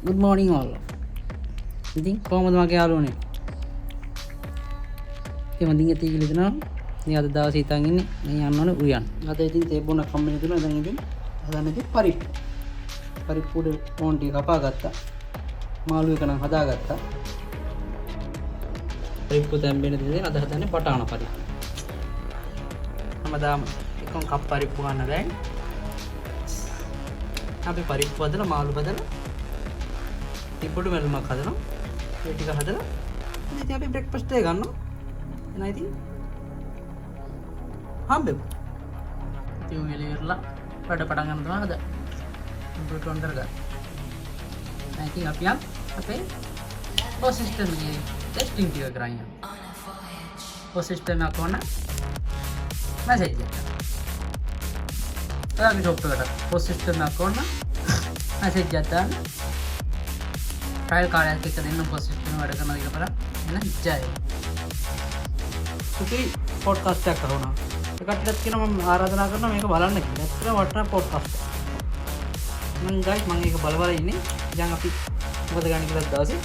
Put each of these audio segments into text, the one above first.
good morning all. ඉතින් කොහමද මගේ යාළුවනේ? ඉතින් මම ඉතින් කියලා දෙනවා. ඉතින් අද දවසේ හිතන් ඉන්නේ මේ යන්න ඕනේ උයන්. අද ඉතින් තේ බොන කම්බිනි දුන්නා. දැන් ඉතින් හදන්න ඉතින් පරිප්පුඩ ඕන් ටික කපා ගත්තා. මාළු එක නම් හදාගත්තා. පරිප්පු තැම්බෙන දේ අද හදන්නේ පටාන පරිප්පු. හැමදාම එකම කප් පරිප්පු ගන්න බෑ. අපි පරිප්පු හදලා මාළු හදලා තිප්පුඩු මෙල්මක් හදනවා. ඒ ටික හදලා ඉතින් අපි බ්‍රෙක්ෆාස්ට් එක ගන්නවා. එනයි ඉතින් හම්බෙමු. ඉතින් ඔය ඉලෙවලා වැඩ පටන් ගන්න තමයි අද. කම්පියුටර් ඔන් කරගන්න. දැන් ඉතින් අපි අපේ POS සිස්ටම් එකේ ටෙස්ටිං ටික කරන්න. POS සිස්ටම් එක කොහොන මැසේජ් එක. අපි ඩොක්ටර් POS සිස්ටම් එක කොහොන මැසේජ් එකක් දාන්න. ට්‍රයිල් කාර්යයක් එක දෙන්න POS සිස්ටම් වැඩ කරන එක බලන්න. එන ජය. සුපිරි පොඩ්කාස්ට් එකක් කරනවා. ඒකටත් කියනවා මම ආරාධනා කරනවා මේක බලන්න කියලා. ඇත්තටම වටිනා පොඩ්කාස්ට් එකක්. මම ගයිස් මම ඒක බල ඉන්නේ. දැන් අපි මොකද ගන්න කියලා දවසේ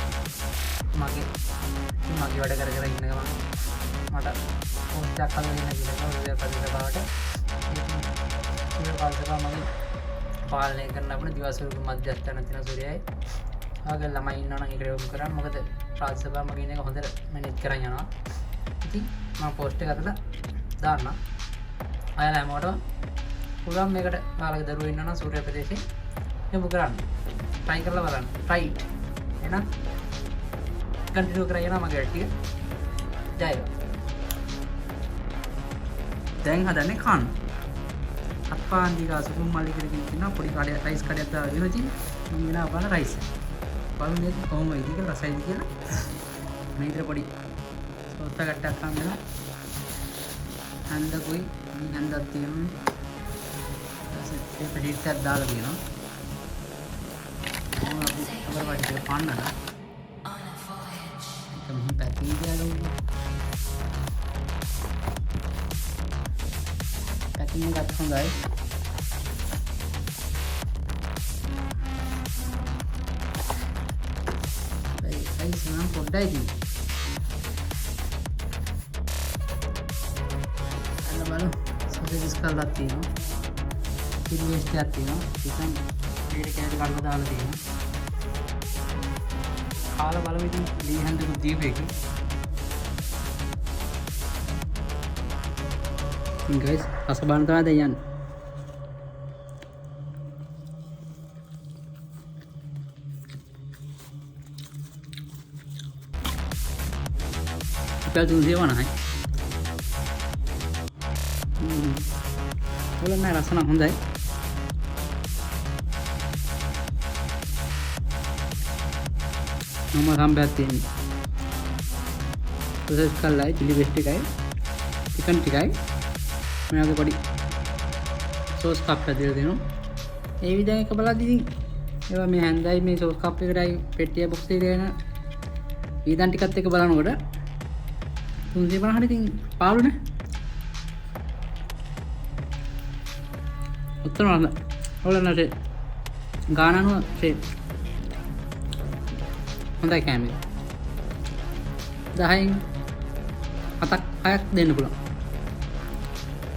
මගේ වැඩ කර ඉන්න ගමන් මට පොස්ට් එකක් හදන්න කියලා උදේ පරිදි මගේ පාලනය කරන්න අපේ දිවසුරු මධ්‍යස්ථාන තියෙන සූර්යයයි ආගේ ළමයි ඉන්නවනම් ඒක රෙවුම් කරන්න. මොකද රාජ්‍ය සභාව මගේ ඉන්න එක හොඳට මැනේජ් කරන් යනවා. ඉතින් මම පොස්ට් එක අතට දාන්න. අයලා හැමෝටම පුළුවන් මේකට ඔයාලගේ දරුවෝ ඉන්නවනම් සූර්ය ප්‍රදේශේ යොමු කරන්න. try කරලා බලන්න. try it. එහෙනම් කන්ටිනියු කරගෙන මගේ ටික ජය. දැන් හදන්නේ කන්න. අත්පාන්දි ගාසුම් මල්ලි කරගෙන ඉන්න පොඩි කඩේ රයිස් කඩයක් දාගෙන ඉතින් මම වෙනවා බලන රයිස්. බලන්නේ කොහොමද ඉතින් රසයිද කියලා. මේ විතර පොඩි සෝස් එකක් ගන්නවා. හන්දකුයි හන්දක් තියෙනවා. ඊට පස්සේ ටිකක් දාලා තියෙනවා. අපි අර වටේ පන්නන. ඒක මෙහෙම පැකිං දාලා පැකිං එකත් හොඳයි. ඒ සනම් පොඩ්ඩයි තියෙන්නේ. අන්න බලන්න සෝසේජස් කරලා තියෙනවා. ඉන්වෙස්ට් එකක් තියෙනවා. ඉතින් මේකට කැලේ කරලා දාලා තියෙනවා. කාලා බලමු ඉතින් දී හන්දක දීපේක. ඉතින් ගයිස් රස බලන්න තමයි දැන් යන්නේ. ඉතින් තුන් දේවනයි. බලන්න රස නම් හොඳයි. මම කම්බැක් තියෙන්නේ. ප්‍රොසෙස් කරලායි චිලි පේස්ට් එකයි චිකන් ටිකයි මම පොඩි සෝස් කප් එකක් දීලා දෙනවා. ඒ විදිහෙන් එක බලද්දි ඉතින් ඒවා මේ හැන්දයි මේ සෝස් කප් එකටයි පෙට්ටිය බොක්ස් එකේ යන වීදන් ටිකත් එක බලනකොට 350 ඉතින් පාළුනේ. උත්තර වල ඔලනට ගානනුව ෂේ හොඳයි කැමේ 10න් 7ක් 6ක් දෙන්න පුළුවන්.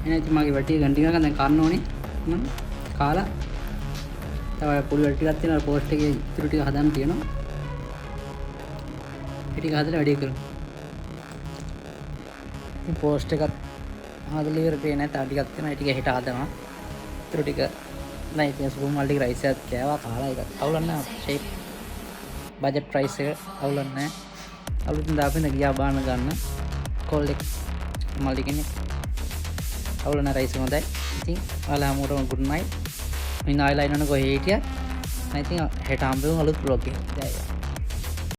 එහෙනම් ඉතින් මගේ වැටිය ගන්න ටිකක් දැන් කන්න ඕනේ. මම කාලා තව පොඩි වැටි ටිකක් තියෙනවා පෝස්ට් එකේ ඉතුරු ටික හදන්න තියෙනවා. ඒ ටික හදලා වැඩි කරමු. ඉතින් පෝස්ට් එකත් හදලා ඉවර වෙන්නේ නැහැ. තව ටිකක් තියෙනවා. ඒ ටික හෙට හදනවා. ඉතුරු ටික නෑ ඉතින් සුපර් මාකට් රයිස් එකක් කෑවා කාලා ඒක අවුලක් නෑ. ෂේප් බජට් ප්‍රයිස් එක අවුලක් නෑ. අලුතින් දාපින්න ගියා බාන ගන්න කොල්ලෙක් මල්ලි කෙනෙක් අවුල නෑ රයිස් හොඳයි. ඉතින් ඔයාලා හැමෝටම good night. මින් ආයිලා ඉන්නන කොහේ හිටියත් මම ඉතින් හෙට හම්බෙමු අලුත් vlog එකකින්. ජය.